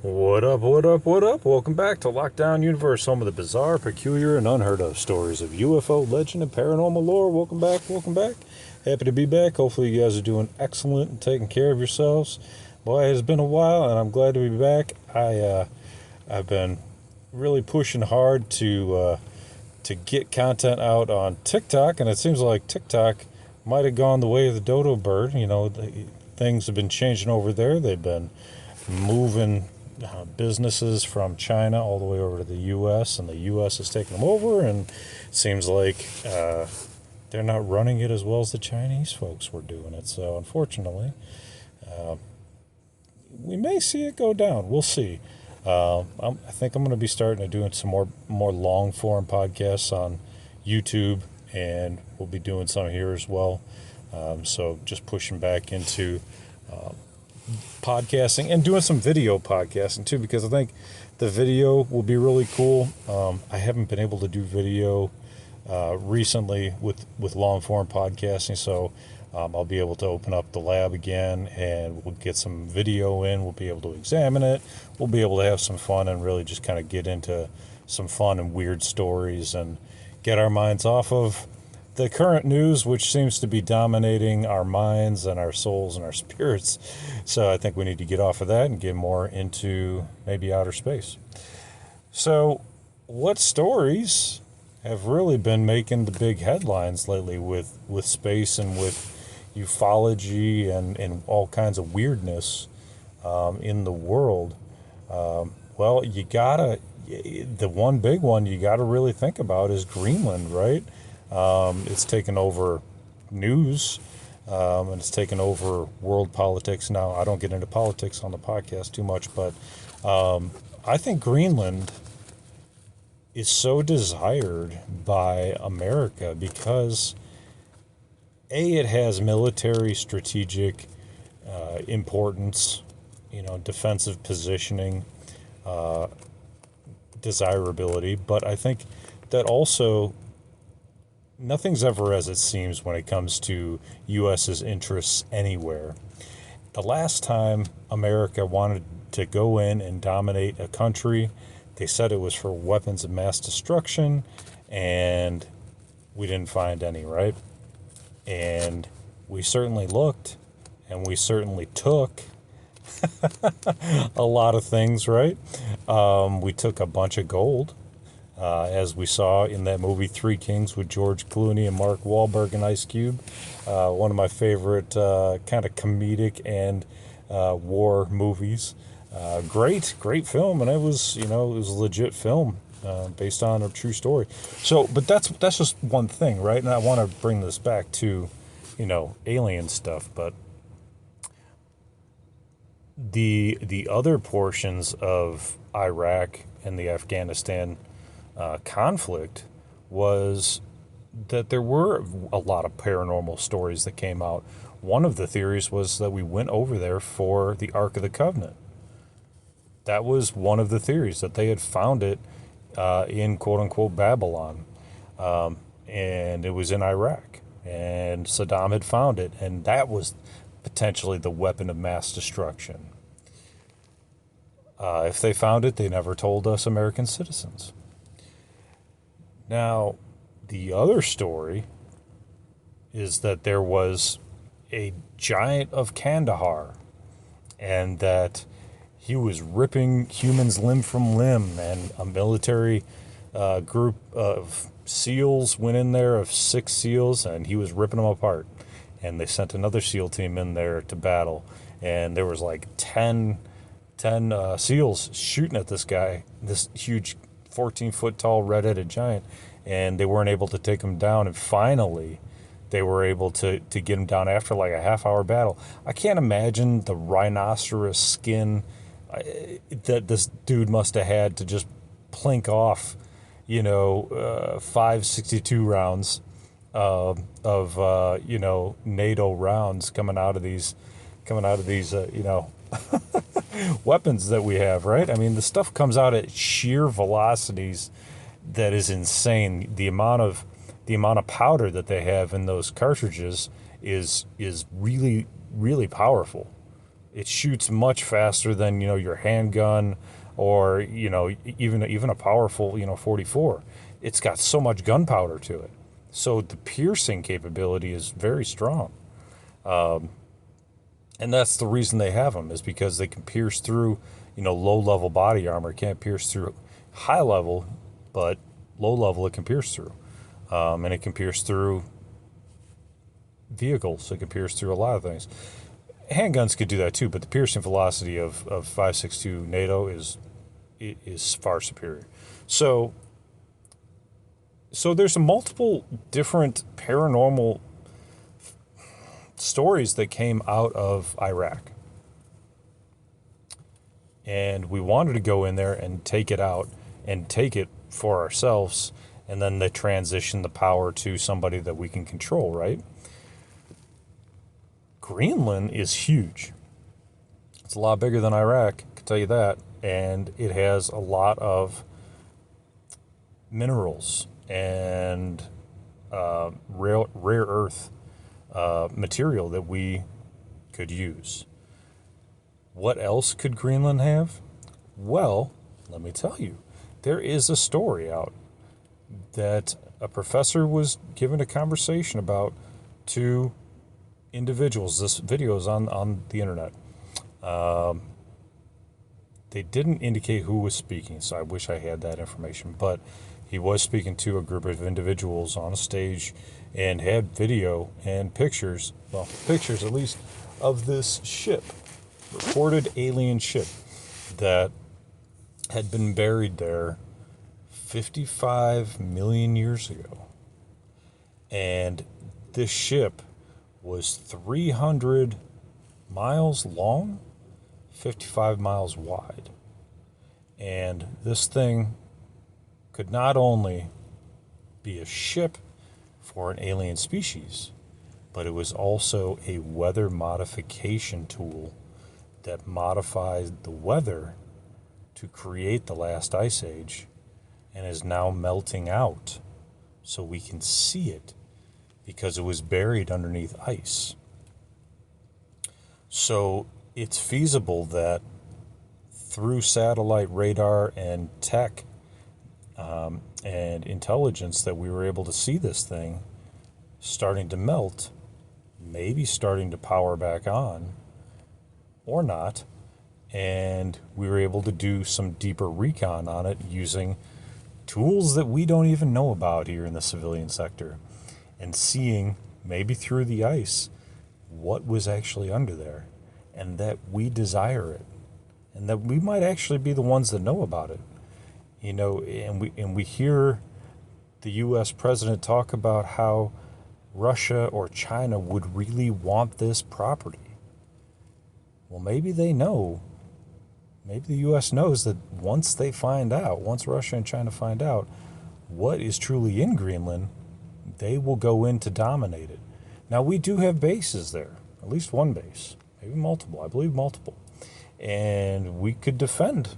What up, what up, what up? Welcome back to Lockdown Universe, home of the bizarre, peculiar, and unheard of stories of UFO legend and paranormal lore. Welcome back, welcome back. Happy to be back. Hopefully you guys are doing excellent and taking care of yourselves. Boy, it has been a while and I'm glad to be back. I've been really pushing hard to get content out on TikTok, and it seems like TikTok might have gone the way of the dodo bird. Things have been changing over there. They've been moving businesses from China all the way over to the U.S., and the U.S. is taking them over, and it seems like they're not running it as well as the Chinese folks were doing it. So unfortunately, we may see it go down. We'll see. I think I'm going to be starting to doing some more long form podcasts on YouTube, and we'll be doing some here as well. So just pushing back into podcasting and doing some video podcasting too, because I think the video will be really cool. I haven't been able to do video recently with long form podcasting, so I'll be able to open up the lab again and we'll get some video in. We'll be able to examine it. We'll be able to have some fun and really just kind of get into some fun and weird stories and get our minds off of the current news, which seems to be dominating our minds and our souls and our spirits. So I think we need to get off of that and get more into maybe outer space. So what stories have really been making the big headlines lately with space and with ufology and all kinds of weirdness in the world? Well, the one big one you gotta really think about is Greenland, right? It's taken over news, and it's taken over world politics. Now, I don't get into politics on the podcast too much, but I think Greenland is so desired by America because it has military strategic importance, defensive positioning, desirability, but I think that also nothing's ever as it seems when it comes to U.S.'s interests anywhere. The last time America wanted to go in and dominate a country, they said it was for weapons of mass destruction, and we didn't find any, right? And we certainly looked, and we certainly took a lot of things, right? We took a bunch of gold, as we saw in that movie Three Kings with George Clooney and Mark Wahlberg and Ice Cube. One of my favorite kind of comedic and war movies. Great film, and it was a legit film based on a true story. So, but that's just one thing, right? And I want to bring this back to alien stuff, but the other portions of Iraq and the Afghanistan conflict was that there were a lot of paranormal stories that came out. One of the theories was that we went over there for the Ark of the Covenant. That was one of the theories, that they had found it in quote-unquote Babylon, and it was in Iraq, and Saddam had found it, and that was potentially the weapon of mass destruction. If they found it, they never told us American citizens. Now, the other story is that there was a giant of Kandahar, and that he was ripping humans limb from limb, and a military group of SEALs went in there, of 6 SEALs, and he was ripping them apart. And they sent another SEAL team in there to battle, and there was like 10 SEALs shooting at this guy, this huge 14-foot tall red-headed giant, and they weren't able to take him down. And finally, they were able to get him down after like a half-hour battle. I can't imagine the rhinoceros skin that this dude must have had to just plink off, 5.62 rounds of NATO rounds coming out of these weapons that we have, right? I mean, the stuff comes out at sheer velocities that is insane. The amount of powder that they have in those cartridges is really, really powerful. It shoots much faster than, your handgun or, even a powerful, 44. It's got so much gunpowder to it. So the piercing capability is very strong. And that's the reason they have them, is because they can pierce through, low level body armor. It can't pierce through high level, but low level it can pierce through. And it can pierce through vehicles. It can pierce through a lot of things. Handguns could do that too, but the piercing velocity of 5.62 NATO is far superior. So there's multiple different paranormal stories that came out of Iraq. And we wanted to go in there and take it out and take it for ourselves, and then they transition the power to somebody that we can control, right? Greenland is huge. It's a lot bigger than Iraq, I can tell you that. And it has a lot of minerals and rare earth material that we could use. What else could Greenland have? Well, let me tell you. There is a story out that a professor was given a conversation about to individuals. This video is on the internet. They didn't indicate who was speaking, so I wish I had that information. But he was speaking to a group of individuals on a stage and had video and pictures, well, pictures at least, of this ship, reported alien ship that had been buried there 55 million years ago. And this ship was 300 miles long, 55 miles wide. And this thing could not only be a ship for an alien species, but it was also a weather modification tool that modified the weather to create the last ice age, and is now melting out so we can see it because it was buried underneath ice. So it's feasible that through satellite radar and tech and intelligence that we were able to see this thing starting to melt, maybe starting to power back on, or not, and we were able to do some deeper recon on it using tools that we don't even know about here in the civilian sector, and seeing, maybe through the ice, what was actually under there, and that we desire it, and that we might actually be the ones that know about it. And we hear the U.S. president talk about how Russia or China would really want this property. Well, maybe they know. Maybe the U.S. knows that once Russia and China find out what is truly in Greenland, they will go in to dominate it. Now, we do have bases there, at least one base, maybe multiple, I believe multiple. And we could defend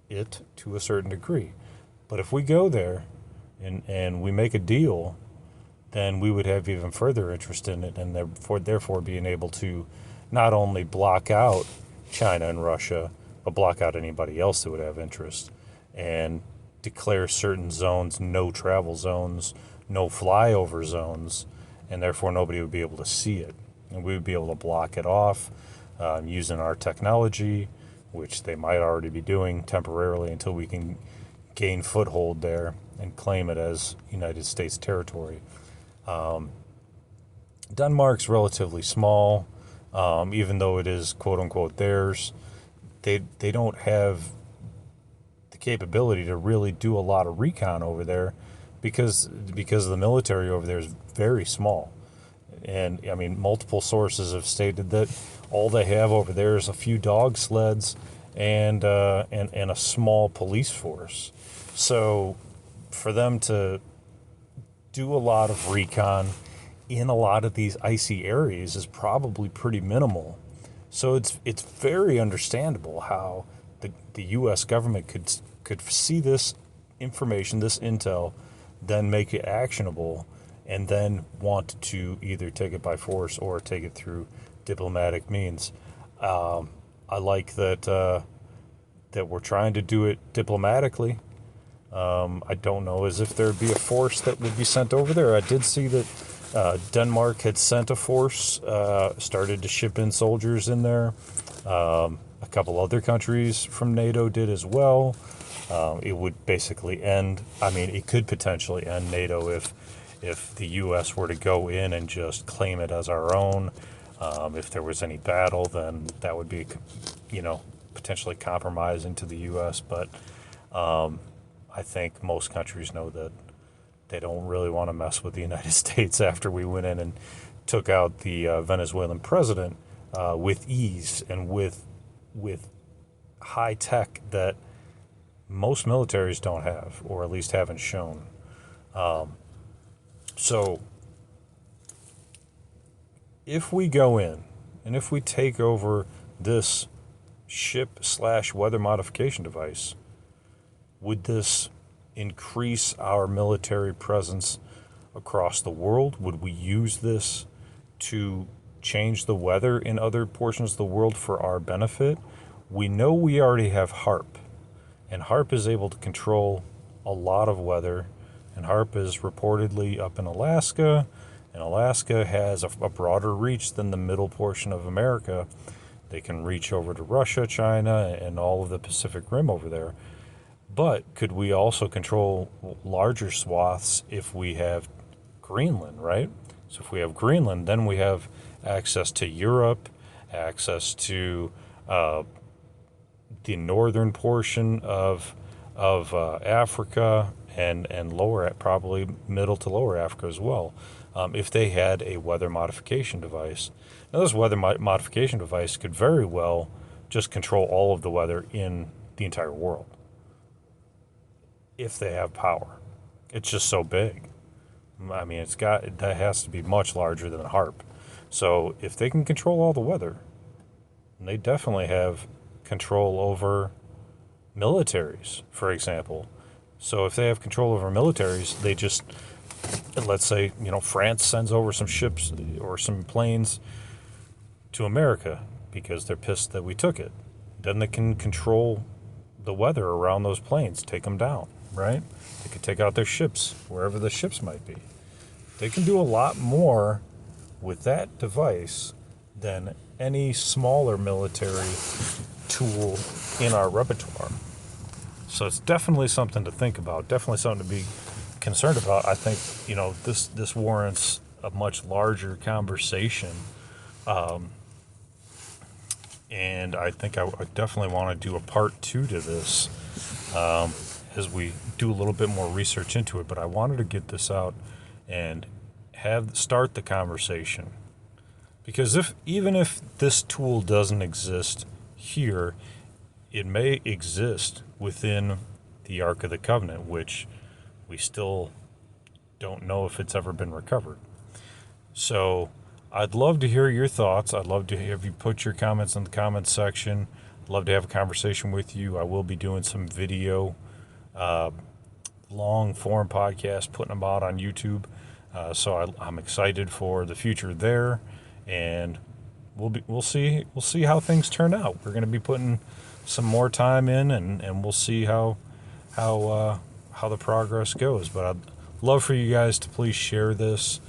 it to a certain degree. But if we go there and we make a deal, then we would have even further interest in it, and therefore being able to not only block out China and Russia, but block out anybody else that would have interest, and declare certain zones no travel zones, no flyover zones, and therefore nobody would be able to see it. And we would be able to block it off using our technology, which they might already be doing temporarily until we can gain foothold there and claim it as United States territory. Denmark's relatively small, even though it is quote-unquote theirs. They don't have the capability to really do a lot of recon over there because the military over there is very small. And I mean, multiple sources have stated that all they have over there is a few dog sleds and a small police force. So for them to do a lot of recon in a lot of these icy areas is probably pretty minimal. So it's very understandable how the U.S. government could see this information, this intel, then make it actionable, and then want to either take it by force or take it through diplomatic means. I like that we're trying to do it diplomatically. I don't know as if there'd be a force that would be sent over there. I did see that Denmark had sent a force, started to ship in soldiers in there. A couple other countries from NATO did as well. It would basically it could potentially end NATO if the U.S. were to go in and just claim it as our own. If there was any battle, then that would be, potentially compromising to the U.S. But I think most countries know that they don't really want to mess with the United States after we went in and took out the Venezuelan president with ease and with high tech that most militaries don't have, or at least haven't shown. So if we go in and if we take over this ship/weather modification device, would this increase our military presence across the world? Would we use this to change the weather in other portions of the world for our benefit? We know we already have HAARP, and HAARP is able to control a lot of weather, and HAARP is reportedly up in Alaska, and Alaska has a broader reach than the middle portion of America. They can reach over to Russia, China, and all of the Pacific Rim over there. But could we also control larger swaths if we have Greenland, right? So if we have Greenland, then we have access to Europe, access to the northern portion of Africa, and lower, probably middle to lower Africa as well. If they had a weather modification device. Now, this weather modification device could very well just control all of the weather in the entire world if they have power. It's just so big. I mean, that has to be much larger than HAARP. So if they can control all the weather, they definitely have control over militaries, for example. So if they have control over militaries, they just, let's say, France sends over some ships or some planes to America because they're pissed that we took it. Then they can control the weather around those planes, take them down, right? They could take out their ships, wherever the ships might be. They can do a lot more with that device than any smaller military tool in our repertoire. So it's definitely something to think about, definitely something to be concerned about. I think, this warrants a much larger conversation. And I think I definitely want to do a part 2 to this as we do a little bit more research into it. But I wanted to get this out and start the conversation. Because even if this tool doesn't exist here, it may exist within the Ark of the Covenant, which we still don't know if it's ever been recovered. So I'd love to hear your thoughts. I'd love to have you put your comments in the comments section. I'd love to have a conversation with you. I will be doing some video, long form podcasts, putting them out on YouTube. So I'm excited for the future there, and we'll see how things turn out. We're going to be putting some more time in, and we'll see how the progress goes. But I'd love for you guys to please share this,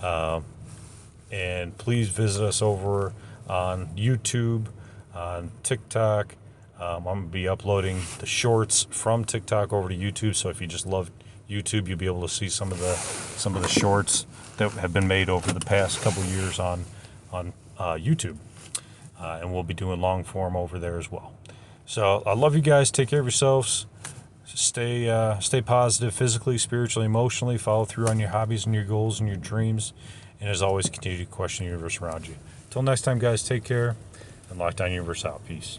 and please visit us over on YouTube, on TikTok. I'm going to be uploading the shorts from TikTok over to YouTube. So if you just love YouTube, you'll be able to see some of the shorts that have been made over the past couple years on YouTube, and we'll be doing long form over there as well. So I love you guys. Take care of yourselves. Stay positive, physically, spiritually, emotionally. Follow through on your hobbies and your goals and your dreams. And as always, continue to question the universe around you. Until next time, guys, take care, and Lockdown Universe out. Peace.